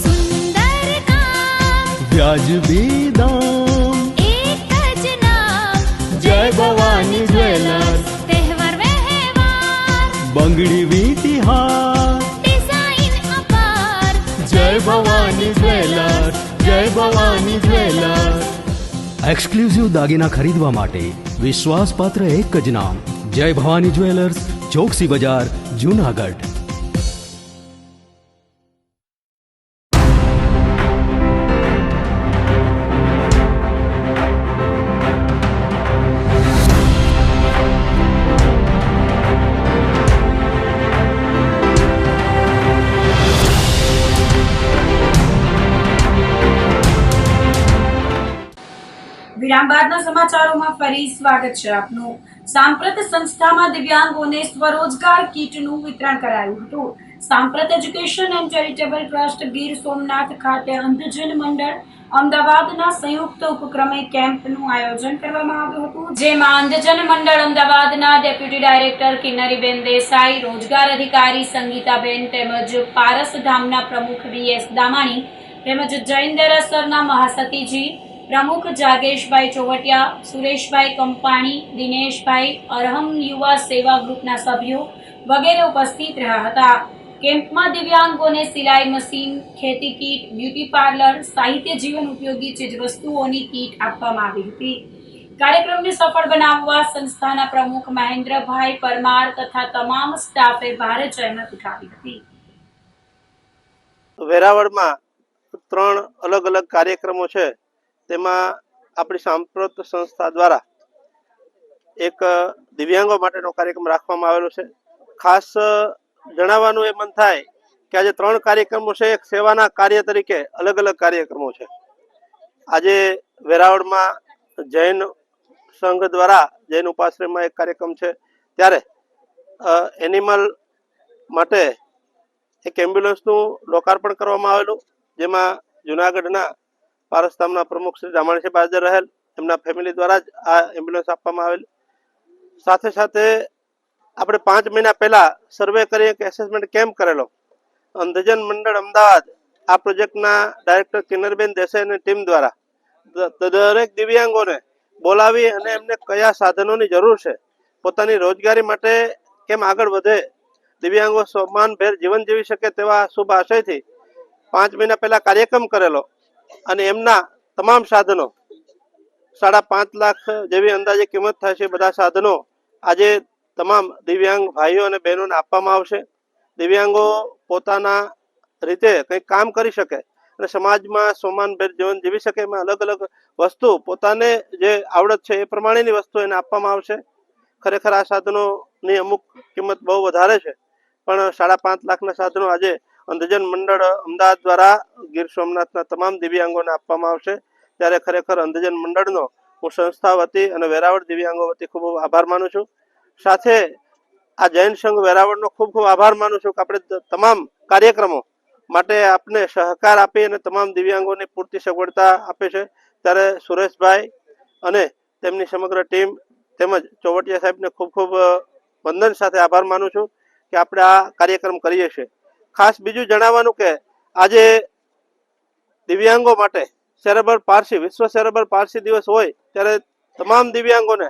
સુંદર કામ વ્યાજબી દામ, એક જ નામ જય ભવાની જ્વેલર્સ, તહેવાર વ્યવહાર બંગડી વીટી હાર, ડિઝાઇન અપાર જય ભવાની જ્વેલર્સ, જય ભવાની જ્વેલર્સ. એક્સક્લુઝિવ દાગીના ખરીદવા માટે વિશ્વાસપાત્ર એક જ નામ, જય ભવાની જ્વેલર્સ, ચોકસી બજાર, જુનાગઢ. વિરામ બાદના સમાચારોમાં ફરી સ્વાગત છે આપનું. સાંપ્રત સંસ્થામાં દિવ્યાંગોને સ્વરોજગાર કીટનું વિતરણ કરાયું હતું. સાંપ્રત education and charitable trust Gir Somnath ખાતે અંધજન મંડળ અમદાવાદના સંયુક્ત ઉપક્રમે કેમ્પનું આયોજન કરવામાં આવ્યું હતું, જેમાં અંધજન મંડળ અમદાવાદના ડેપ્યુટી ડાયરેક્ટર કિન્નરીબેન દેસાઈ, રોજગાર અધિકારી સંગીતાબેન તેમજ પારસધામના પ્રમુખ વીએસ દામાણી તેમજ જૈન દેરાસરના મહાસતીજી પ્રમુખ જાગેશભાઈ ચોવટિયા, સુરેશભાઈ કંપાણી, દિનેશભાઈ, અરહમ યુવા સેવા ગ્રુપના સભ્યો વગેરે ઉપસ્થિત રહ્યા હતા. કેમ્પમાં દિવ્યાંગોને સિલાઈ મશીન, ખેતી કીટ, બ્યુટી પાર્લર, સાહિત્ય જીવન ઉપયોગી ચીજવસ્તુઓની કીટ આપવામાં આવી હતી. કાર્યક્રમને સફળ બનાવવા સંસ્થાના પ્રમુખ મહેન્દ્રભાઈ પરમાર તથા તમામ સ્ટાફે ભારે જહેમત ઉઠાવી હતી. વેરાવળમાં 3 અલગ અલગ કાર્યક્રમો છે, તેમાં આપણી સાંપ્રત સંસ્થા દ્વારા એક દિવ્યાંગો માટેનો કાર્યક્રમ રાખવામાં આવેલો છે. ખાસ જણાવવાનું એ મન થાય કે આજે 3 કાર્યક્રમો છે, એક સેવાના કાર્ય તરીકે અલગ અલગ કાર્યક્રમો છે. આજે વેરાવળમાં જૈન સંઘ દ્વારા જૈન ઉપાશ્રયમાં એક કાર્યક્રમ છે, ત્યારે એનિમલ માટે એક એમ્બ્યુલન્સનું લોકાર્પણ કરવામાં આવેલું, જેમાં જુનાગઢના પારસધામના પ્રમુખ શ્રી દામાણી સાહેબ હાજર રહેલ, એમના ફેમિલી દ્વારા જ આ એમ્બ્યુલન્સ આપવામાં આવેલ. સાથે સાથે આપણે 5 મહિના પહેલા સર્વે કરી એક એસેસમેન્ટ કેમ્પ કરેલો. અંધજન મંડળ અમદાવાદ આ પ્રોજેક્ટના ડાયરેક્ટર કિન્નરબેન દેસાઈની ટીમ દ્વારા દરેક દિવ્યાંગોને બોલાવી અને એમને કયા સાધનોની જરૂર છે, પોતાની રોજગારી માટે કેમ આગળ વધે, દિવ્યાંગો સન્માનભેર જીવન જીવી શકે તેવા શુભ આશયથી 5 મહિના પહેલા કાર્યક્રમ કરેલો અને એમના તમામ સાધનો 5.5 લાખ જેવી અંદાજે કિંમત થાય છે. બધા સાધનો આજે તમામ દિવ્યાંગ ભાઈઓ અને બહેનોને આપવામાં આવશે. દિવ્યાંગો પોતાના રીતે કંઈક કામ કરી શકે અને સમાજમાં સન્માનભેર જીવન જીવી શકે, એમાં અલગ અલગ વસ્તુ પોતાને જે આવડત છે એ પ્રમાણેની વસ્તુ એને આપવામાં આવશે. ખરેખર આ સાધનોની અમુક કિંમત બહુ વધારે છે, પણ 5.5 લાખના સાધનો આજે અંધજન મંડળ અમદાવાદ દ્વારા ગીર સોમનાથના તમામ દિવ્યાંગોને આપવામાં આવશે. ત્યારે ખરેખર અંધજન મંડળનો હું સંસ્થા વતી અને વેરાવળ દિવ્યાંગો વતી ખૂબ ખૂબ આભાર માનું છું. સાથે આ જૈન સંઘ વેરાવળનો ખૂબ ખૂબ આભાર માનું છું કે આપણે તમામ કાર્યક્રમો માટે આપને સહકાર આપી અને તમામ દિવ્યાંગોની પૂરતી સગવડતા આપે છે. ત્યારે સુરેશભાઈ અને તેમની સમગ્ર ટીમ તેમજ ચોવટિયા સાહેબને ખૂબ ખૂબ વંદન સાથે આભાર માનું છું કે આપણે આ કાર્યક્રમ કરીએ છીએ. ખાસ બીજું જણાવવાનું કે આજે દિવ્યાંગો માટે સેરેબ્રલ પાર્સી, વિશ્વ સેરેબ્રલ પાર્સી દિવસ હોય ત્યારે તમામ દિવ્યાંગોને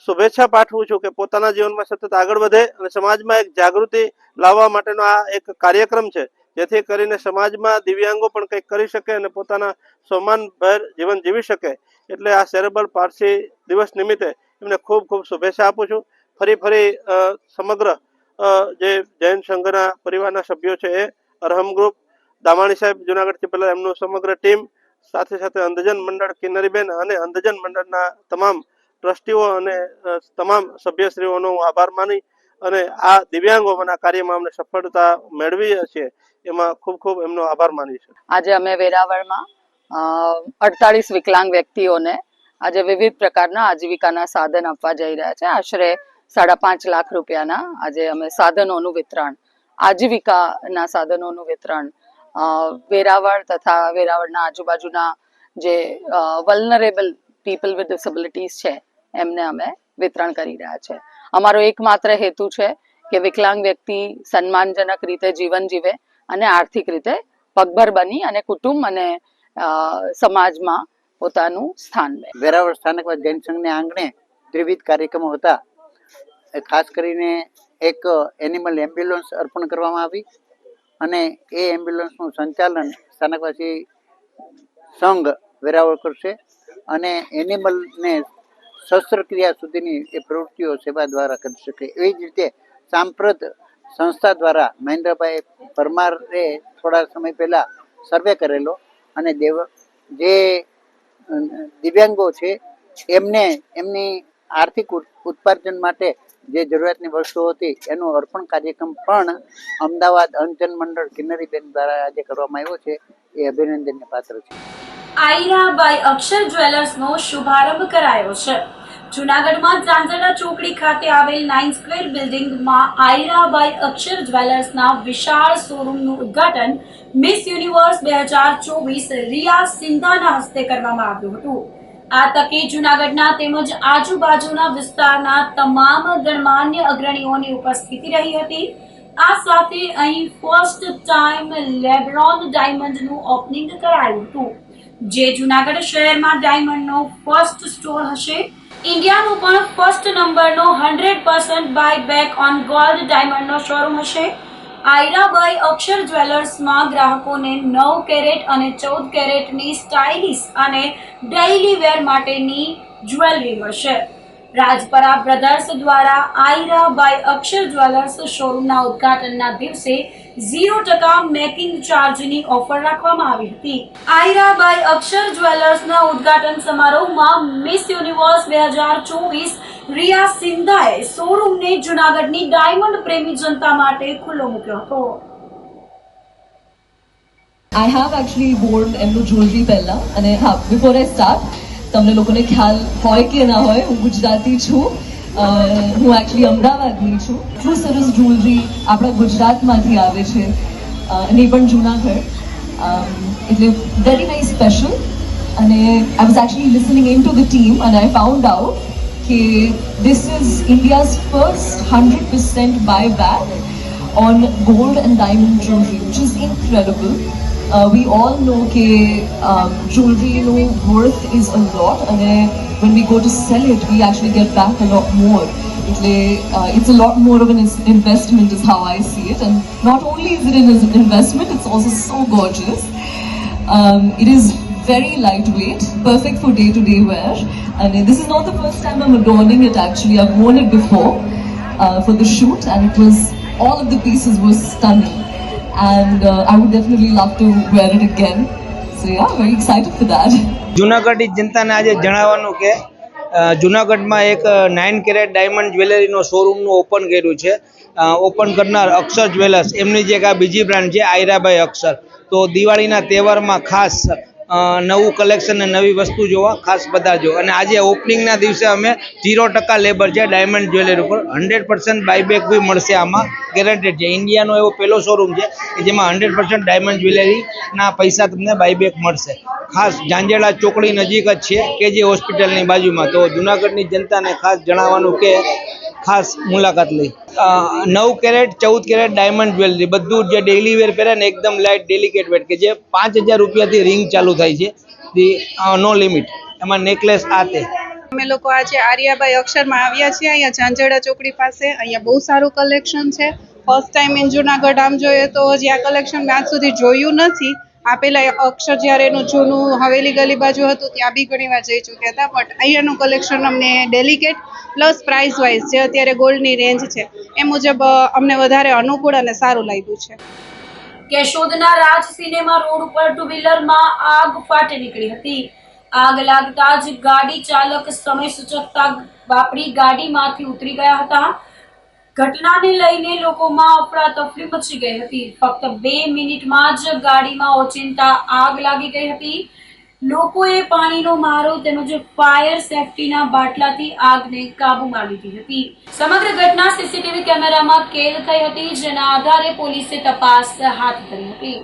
શુભેચ્છા પાઠવું છું કે પોતાના જીવનમાં સતત આગળ વધે અને સમાજમાં એક જાગૃતિ લાવવા માટેનો આ એક કાર્યક્રમ છે, જેથી કરીને સમાજમાં દિવ્યાંગો પણ કંઈક કરી શકે અને પોતાના સન્માનભેર જીવન જીવી શકે એટલે આ સેરેબ્રલ પાલ્સી દિવસ નિમિત્તે એમને ખૂબ ખૂબ શુભેચ્છા આપું છું. ફરી સમગ્ર જે જૈન સંઘના પરિવારના સભ્યો છે એ અરહમ ગ્રુપ, દામાણી સાહેબ જુનાગઢથી પહેલા એમનું સમગ્ર ટીમ, સાથે સાથે અંધજન મંડળ કિન્નરીબેન અને અંધજન મંડળના તમામ ટ્રસ્ટીઓ અને તમામ સભ્યશ્રીઓનો હું આભાર માની અને આ દિવ્યાંગોના કાર્યમાં અમને સફળતા મેળવી છે એમાં ખૂબ ખૂબ એમનો આભાર માની છે. આજે અમે વેરાવળમાં 48 વિકલાંગ વ્યક્તિઓને આજે વિવિધ પ્રકારના આજીવિકાના સાધન આપવા જઈ રહ્યા છે. આશરે 5.5 લાખ રૂપિયાના આજે અમે સાધનોનું વિતરણ, આજીવિકાના સાધનોનું વિતરણ વેરાવળ તથા વેરાવળના આજુબાજુના જે વલ્નરેબલ પીપલ વિથ ડિસેબિલિટીઝ છે એમને અમે વિતરણ કરી રહ્યા છે. અમારો એકમાત્ર હેતુ છે કે વિકલાંગ વ્યક્તિ સન્માનજનક રીતે જીવન જીવે અને આર્થિક રીતે પગભર બની અને કુટુંબ અને સમાજમાં પોતાનું સ્થાન લે. વેરાવળ સ્થાનકવાદ જૈન સંઘને આંગણે ત્રિવિધ કાર્યક્રમો હતા. ખાસ કરીને એક એનિમલ એમ્બ્યુલન્સ અર્પણ કરવામાં આવી અને એ એમ્બ્યુલન્સનું સંચાલન સ્થાનકવાસી સંઘ વેરાવળ કરશે અને એનિમલને શસ્ત્રક્રિયા સુધીની એ પ્રવૃત્તિઓ સેવા દ્વારા કરી શકે. એવી જ રીતે સાંપ્રત સંસ્થા દ્વારા મહેન્દ્રભાઈ પરમારે થોડા સમય પહેલા સર્વે કરેલો અને જે દિવ્યાંગો છે એમને એમની આર્થિક ઉત્પાદન માટે જે જરૂરિયાતની વસ્તુઓ હતી એનું અર્પણ કાર્યક્રમ પણ અમદાવાદ અંધજન મંડળ કિન્નરીબેન દ્વારા આજે કરવામાં આવ્યો છે. એ અભિનંદનને પાત્ર છે. આયરા બાય અક્ષર જ્વેલર્સનો શુભારંભ કરાયો છે. જૂનાગઢમાં ઝાંઝરડા ચોકડી ખાતે આવેલ 9 સ્ક્વેર બિલ્ડિંગમાં આયરા બાય અક્ષર જ્વેલર્સના વિશાળ શોરૂમનું ઉદ્ઘાટન મિસ યુનિવર્સ 2024 રિયા સિંધાના હસ્તે કરવામાં આવ્યું હતું. આ તકે જૂનાગઢના તેમજ આજુબાજુના વિસ્તારના તમામ ગણમાન્ય અગ્રણીઓની ઉપસ્થિતિ રહી હતી. આ સાથે અહીં ફર્સ્ટ ટાઈમ લેબ્રોન ડાયમંડનું ઓપનિંગ કરાયું હતું, જે જૂનાગઢ શહેરમાં ડાયમંડનો ફર્સ્ટ સ્ટોર હશે. ઇન્ડિયાનો પણ ફર્સ્ટ નંબરનો 100% બાય બેક ઓન ગોલ્ડ ડાયમંડનો શોરૂમ હશે. આયરા બાય અક્ષર જ્વેલર્સમાં ગ્રાહકોને 9 કેરેટ અને 14 કેરેટની સ્ટાઇલિશ અને ડેઇલી વેર માટેની જ્વેલરી મળશે. રાજપરા બ્રધર્સ દ્વારા આયરા બાય અક્ષર જ્વેલર્સ શોરૂમના ઉદ્ઘાટનના દિવસે 0% મેકિંગ ચાર્જની ઓફર રાખવામાં આવી હતી. આયરા બાય અક્ષર જ્વેલર્સના ઉદ્ઘાટન સમારોહમાં મિસ યુનિવર્સ 2024 રિયા સિંધાએ શોરૂમને જૂનાગઢની ડાયમંડ પ્રેમી જનતા માટે ખુલ્લો મૂક્યો હતો. I have actually worn એમનું જ્વેલરી પહેલા અને હા બિફોર આઈ સ્ટાર્ટ તમને લોકોને ખ્યાલ હોય કે ના હોય હું ગુજરાતી છું, હું એકચ્યુઅલી અમદાવાદની છું. ટ્રુ સરસ જ્વેલરી આપણા ગુજરાતમાંથી આવે છે અને પણ જૂનાગઢ, એટલે વેરી વેરી સ્પેશિયલ. અને I was actually listening in to the team and I found out કે this is India's first 100% buyback on gold and diamond jewelry, which is incredible. We all know that jewelry worth is a lot, and when we go to sell it, we actually get back a lot more. It's a lot more of an investment is how I see it, and not only is it an investment, it's also so gorgeous. It is very lightweight, perfect for day-to-day wear, and this is not the first time I'm adorning it actually. I've worn it before for the shoot, and it was, all of the pieces were stunning. And I would definitely love to wear it again. So yeah, very excited for that. જૂનાગઢની જનતાને આજે જણાવવાનું કે જૂનાગઢમાં એક 9 caret diamond જ્વેલરીનો શોરૂમનું open કર્યું છે. Open કરનાર અક્ષર જ્વેલર્સ, એમની જે આ બીજી બ્રાન્ડ છે આયરાબાઈ અક્ષર. તો દિવાળીના તહેવારમાં ખાસ નવું કલેક્શન અને નવી વસ્તુ જોવા ખાસ પધારજો. અને આજે ઓપનિંગના દિવસે અમે 0% લેબર છે ડાયમંડ જ્વેલરી ઉપર, 100% બાયબેક બી મળશે. આમાં ગેરંટેડ છે. ઇન્ડિયાનો એવો પહેલો શોરૂમ છે કે જેમાં 100% ડાયમંડ જ્વેલરીના પૈસા તમને બાયબેક મળશે. ખાસ ઝાંઝરડા ચોકડી નજીક જ છે કેજી હોસ્પિટલની બાજુમાં. તો જૂનાગઢની જનતાને ખાસ જણાવવાનું કે ખાસ મુલાકાત લઈ. 9 કેરેટ 14 કેરેટ ડાયમંડ જ્વેલરી બધું જે ડેઇલી વેર પહેરે ને એકદમ લાઇટ ડેલિકેટ વેટ કે જે 5000 રૂપિયાથી રિંગ ચાલુ થાય છે, નો લિમિટ. એમાં નેકલેસ આ તે. અમે લોકો આજે આર્યાબાઈ અક્ષરમાં આવ્યા છીએ, અહીંયા ઝાંઝરડા ચોકડી પાસે. અહીંયા બહુ સારું કલેક્શન છે. First time in Junagadh. આમ જોઈએ તો હજી આ કલેક્શન મેં આજ સુધી જોયું નથી આપેલા અક્ષર જ્યારે એનું જૂનું હવેલી ગલી બાજુ હતું ત્યાં બી ઘણી વાર જઈ ચૂક્યા હતા, બટ અહીંયાનું કલેક્શન અમને ડેલિકેટ પ્લસ પ્રાઇસ વાઇઝ જે અત્યારે ગોલ્ડની રેન્જ છે એ મુજબ અમને વધારે અનુકૂળ અને સારું લાગ્યું છે. કેશોદના રાજ સિનેમા રોડ ઉપર ટુ વ્હીલરમાં આગ ફાટી નીકળી હતી. આગ લાગતા જ ગાડી ચાલક સમય સૂચકતા વાપરી ગાડીમાંથી ઉતરી ગયા હતા. ઘટનાને લઈને લોકોમાં અફરાતફરી મચી ગઈ હતી. ફક્ત 2 મિનિટમાં જ ગાડીમાં ઓચિંતા આગ લાગી ગઈ હતી. લોકોએ પાણીનો મારો તેમજ ફાયર સેફટીના બાટલાથી આગને કાબૂમાં લીધી હતી. સમગ્ર ઘટના સીસીટીવી કેમેરામાં કેદ થઈ હતી, જેના આધારે પોલીસે તપાસ હાથ ધરી હતી.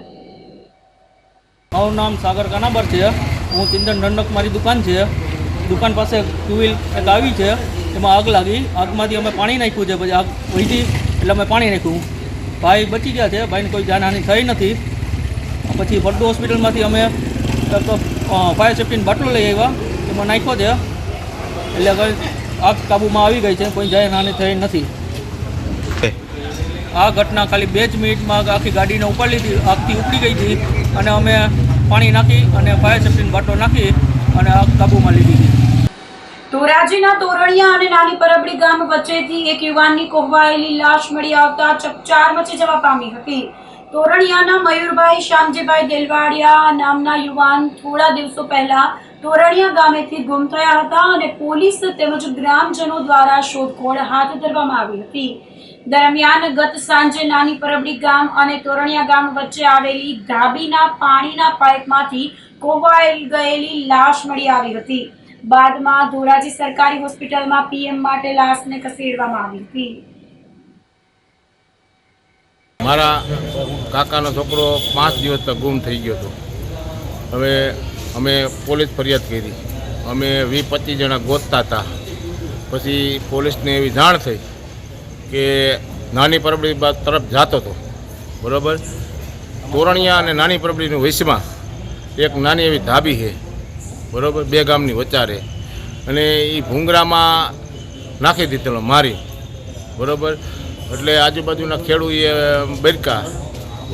મારું નામ સાગર કાનાબર છે. હું ચિંતન ઠંડક મારી દુકાન છે. દુકાન પાસે ટુ વ્હીલ એક આવી છે, એમાં આગ લાગી. આગમાંથી અમે પાણી નાખ્યું છે, પછી આગ વધી એટલે અમે પાણી નાખ્યું. ભાઈ બચી ગયા છે, ભાઈને કોઈ જાનહાનિ થઈ નથી. પછી ફરડુ હોસ્પિટલમાંથી અમે ફાયર સેફ્ટીનો બાટલો લઈ આવ્યા, એમાં નાખ્યો છે એટલે આગ કાબૂમાં આવી ગઈ છે, કોઈ જાનહાનિ થઈ નથી. આ ઘટના ખાલી 2 જ મિનિટમાં આખી ગાડીને ઉપાડી લીધી, આગથી ઉપડી ગઈ હતી અને અમે પાણી નાખી અને ફાયર સેફ્ટીનો બાટલો નાખી અને આગ કાબૂમાં લીધી હતી. ધોરાજીના તોરણિયા અને નાની પરબડી ગામ વચ્ચેથી એક યુવાનની કોહવાયેલી લાશ મળી આવતા ચકચાર મચી જવા પામી હતી. તોરણિયાના મયુરભાઈ શ્યામજીભાઈ દેલવાડિયા નામના યુવાન થોડા દિવસો પહેલા તોરણિયા ગામેથી ગુમ થયા હતા અને પોલીસ તેમજ ગ્રામજનો દ્વારા શોધખોળ હાથ ધરવામાં આવી હતી. દરમિયાન ગત સાંજે નાની પરબડી ગામ અને તોરણિયા ગામ વચ્ચે આવેલી ધાબીના પાણીના પાઇપમાંથી કોહવાઈ ગયેલી લાશ મળી આવી હતી. બાદમાં ધોરાજી સરકારી હોસ્પિટલમાં પીએમ માટે લાશને ખસેડવામાં આવી હતી. મારા કાકાનો છોકરો 5 દિવસ તક ગુમ થઈ ગયો હતો. હવે અમે પોલીસ ફરિયાદ કરી. અમે 20-25 જણા ગોતતા હતા. પછી પોલીસને એવી જાણ થઈ કે નાની પરબડી તરફ જતો હતો, બરાબર. તોરણિયા અને નાની પરબડીનું વચમાં એક નાની એવી ધાબી છે, બરાબર, 2 ગામની વચારે, અને એ ભૂંગરામાં નાખી દીધેલો મારી, બરાબર. એટલે આજુબાજુના ખેડૂએ બરકા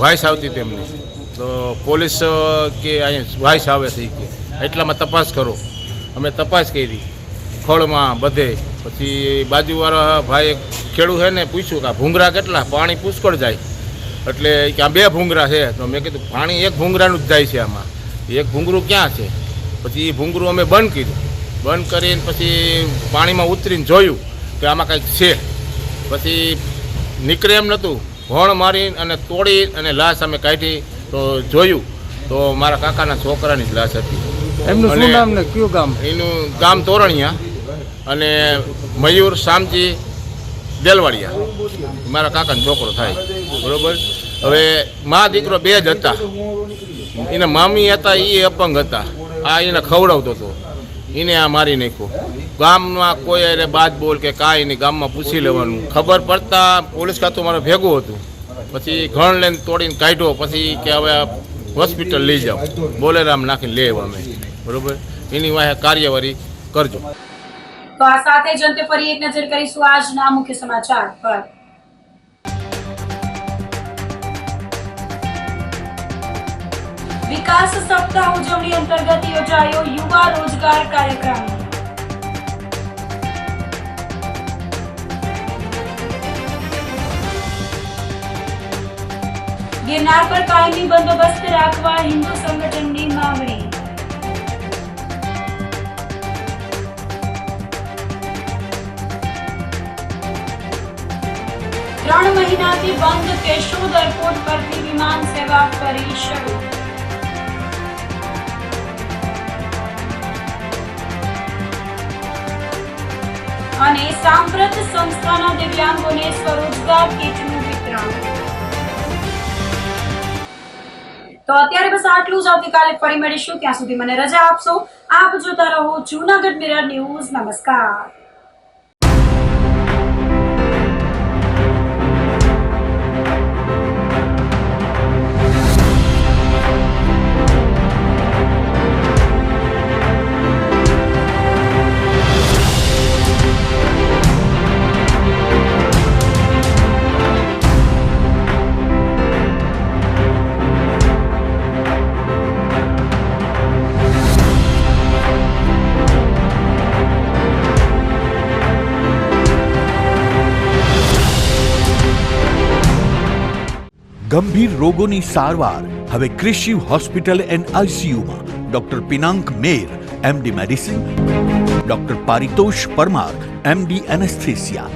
વાઇસ આવતી તેમની, તો પોલીસ કે અહીંયા વાઇસ આવે છે કે એટલામાં તપાસ કરો. અમે તપાસ કરી ખોળમાં બધે. પછી બાજુવાળા ભાઈ ખેડૂત છે ને પૂછ્યું કે આ ભૂંગરા કેટલા, પાણી પુષ્કળ જાય, એટલે કે આ 2 ભૂંગરા છે. તો મેં કીધું પાણી એક ભૂંગરાનું જ જાય છે, આમાં એક ભૂંગરું ક્યાં છે? પછી એ ભૂંગરું અમે બંધ કર્યું. બંધ કરીને પછી પાણીમાં ઉતરીને જોયું કે આમાં કંઈક છે. પછી નીકળે એમ નહોતું, ભણ મારી અને તોડી અને લાશ અમે કાઢી તો જોયું તો મારા કાકાના છોકરાની જ લાશ હતી. એમનું શું નામ ને કયું ગામ? એનું ગામ તોરણિયા અને મયુર શામજી દેલવાડિયા, મારા કાકાનો છોકરો થાય, બરાબર. હવે મા દીકરો 2 જ હતા. એના મામી હતા, એ અપંગ હતા. આ એને ખવડાવતો હતો, એને આ મારી નાખ્યો. ગામમાં કોઈ અરે બાદ બોલ કે કાંઈ નહીં, ગામમાં પૂછી લેવાનું. ખબર પડતા પોલીસ ખાતું મારે ભેગું હતું. પછી ઘણ લઈને તોડીને કાઢ્યો. પછી કે હવે હોસ્પિટલ લઈ જાઓ, બોલેરામ નાખીને લઈ આવ્યા અમે, બરાબર. એની વાહે કાર્યવાહી કરજો. તો આ સાથે જ અંતે ફરી એક નજર કરીશું આજના મુખ્ય સમાચાર પર. વિકાસ સપ્તાહ ઉજવણી અંતર્ગત યોજાયો યુવા રોજગાર કાર્યક્રમ. ગિરનાર પર કાયમી બંદોબસ્ત રાખવા હિન્દુ સંગઠનની માંગણી. ત્રણ મહિનાથી બંધ કેશોદ એરપોર્ટ પરથી વિમાન સેવા ફરી શરૂ. અને સાંપ્રત સંસ્થાના દિવ્યાંગોને સ્વરોજગાર કીટનું વિતરણ. તો અત્યારે બસ આટલું જ. આવતીકાલે ફરી મળીશું, ત્યાં સુધી મને રજા આપશો. આપ જોતા રહો જૂનાગઢ મિરર ન્યૂઝ. નમસ્કાર. ગંભીર રોગોની સારવાર હવે ક્રિશિવ હોસ્પિટલ એન્ડ આઈસીયુમાં doctor Pinank Mer MD medicine, doctor Paritosh Parmar MD anaesthesia,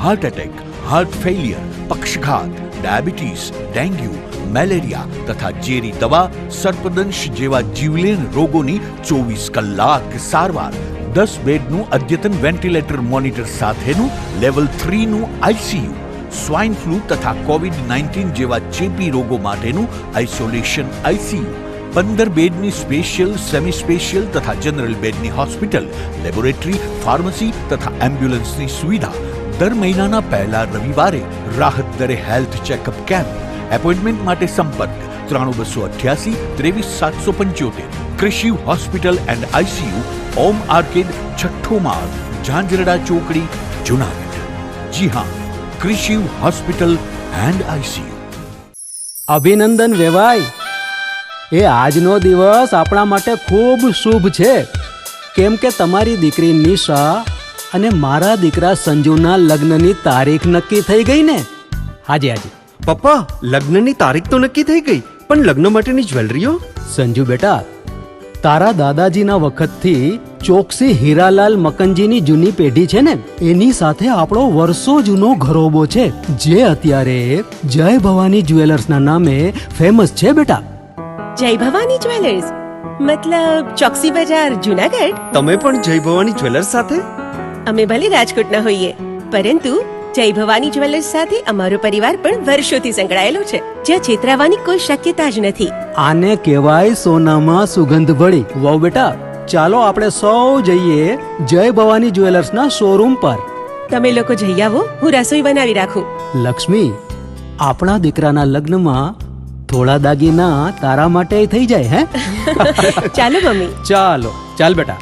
heart attack, heart failure, પક્ષઘાત, ડાયાબિટીસ, ડેન્ગ્યુ, મેલેરિયા તથા ઝેરી દવા, સર્પદંશ જેવા જીવલેણ રોગોની 24 કલાક સારવાર, 10 બેડનું અદ્યતન વેન્ટિલેટર મોનિટર સાથેનું લેવલ 3નું આઈસીયુ, સ્વાઇન ફ્લૂ તથા કોવિડ-19 જેવા ચેપી રોગો માટેનું આઇસોલેશન આઈસીયુ, 15 બેડની સ્પેશિયલ, સેમી સ્પેશિયલ તથા જનરલ બેડની હોસ્પિટલ, લેબોરેટરી, ફાર્મસી તથા એમ્બ્યુલન્સની સુવિધા, દર મહિનાના પહેલા રવિવારે રાહત દરે હેલ્થ ચેકઅપ કેમ્પ. એપોઇન્ટમેન્ટ માટે સંપર્ક 9288 23775. Krishiv hospital and ICU, Om arcade, છઠ્ઠો માળ, ઝાંઝરડા ચોકડી, જુનાગઢ. જી હા, ક્રિશિવ હોસ્પિટલ એન્ડ આઈસીયુ. અભિનંદન વેવાય. એ આજનો દિવસ આપણા માટે ખૂબ શુભ છે, કેમ કે તમારી દીકરી નિશા અને મારા દીકરા સંજુના લગ્નની તારીખ નક્કી થઈ ગઈ ને. હાજી હાજી પપ્પા, લગ્નની તારીખ તો નક્કી થઈ ગઈ, પણ લગ્ન માટેની જ્વેલરીઓ? સંજુ બેટા, તારા દાદાજીના વખતથી ચોકસી હીરાલાલ મકનજીની જૂની પેઢી છે ને, એની સાથે આપણો વર્ષો જૂનો ઘરોબો છે, જે અત્યારે જય ભવાની જ્વેલર્સના નામે ફેમસ છે બેટા. જય ભવાની જ્વેલર્સ મતલબ ચોકસી બજાર, જુનાગઢ? તમે પણ જય ભવાની જ્વેલર્સ સાથે? અમે ભલે રાજકોટના હોઈએ, પરંતુ જય ભવાની જ્વેલર્સ સાથે અમારો પરિવાર પણ વર્ષોથી સંકળાયેલો છે, જ્યાં છેતરાવાની કોઈ શક્યતા જ નથી. આને કહેવાય સોનામાં સુગંધ ભળી. વહુ બેટા, ચાલો આપણે સૌ જઈએ જય ભવાની જ્વેલર્સના શોરૂમ પર. તમે લોકો જઈ આવો, હું રસોઈ બનાવી રાખું. લક્ષ્મી, આપણા દીકરાના લગ્નમાં થોડા દાગીના તારા માટે થઈ જાય. હે ચાલો મમ્મી. ચાલો ચાલ બેટા.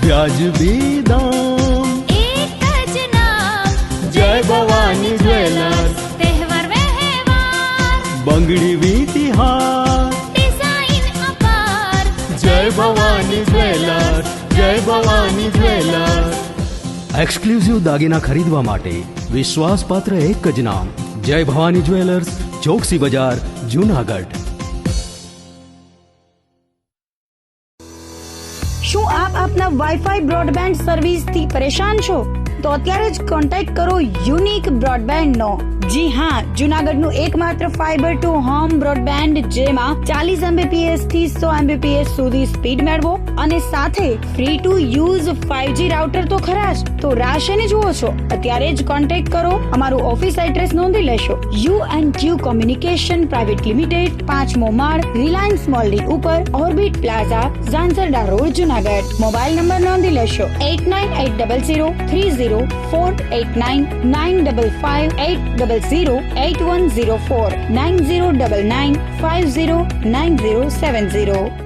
વ્યાજબી દામ, એક જ નામ, જય ભવાની જ્વેલર્સ. તહેવાર વ્યવહાર, બંગડી વીટી હાર, ડિઝાઇન અપાર, જય ભવાની જ્વેલર્સ, જય ભવાની જ્વેલર્સ. એક્સક્લુઝિવ દાગીના ખરીદવા માટે વિશ્વાસપાત્ર એક જ નામ, જય ભવાની જ્વેલર્સ, ચોકસી બજાર, જુનાગઢ. શું આપ આપના વાઈફાઈ બ્રોડબેન્ડ સર્વિસથી પરેશાન છો? તો અત્યારે જ કોન્ટેક્ટ કરો યુનિક બ્રોડબેન્ડ નો. જી હા, જુનાગઢનું એકમાત્ર ફાઈબર ટુ હોમ બ્રોડબેન્ડ, જેમાં 40 Mbps થી 100 Mbps સુધી સ્પીડ મેળવો અને સાથે free to use 5G router તો ખરા જ. તો રાહ શેની જુઓ છો? અત્યારે જ કોન્ટેક્ટ કરો. અમારું ઓફિસ એડ્રેસ નોંધી લેશો. U&Q કોમ્યુનિકેશન પ્રાઇવેટ લિમિટેડ, 5મો માળ, રિલાયન્સ મોલની ઉપર, orbit plaza, Zanzarda road, Junagadh. Mobile number નોંધી લેશો 8980030489 955 800 8104 9099 509070.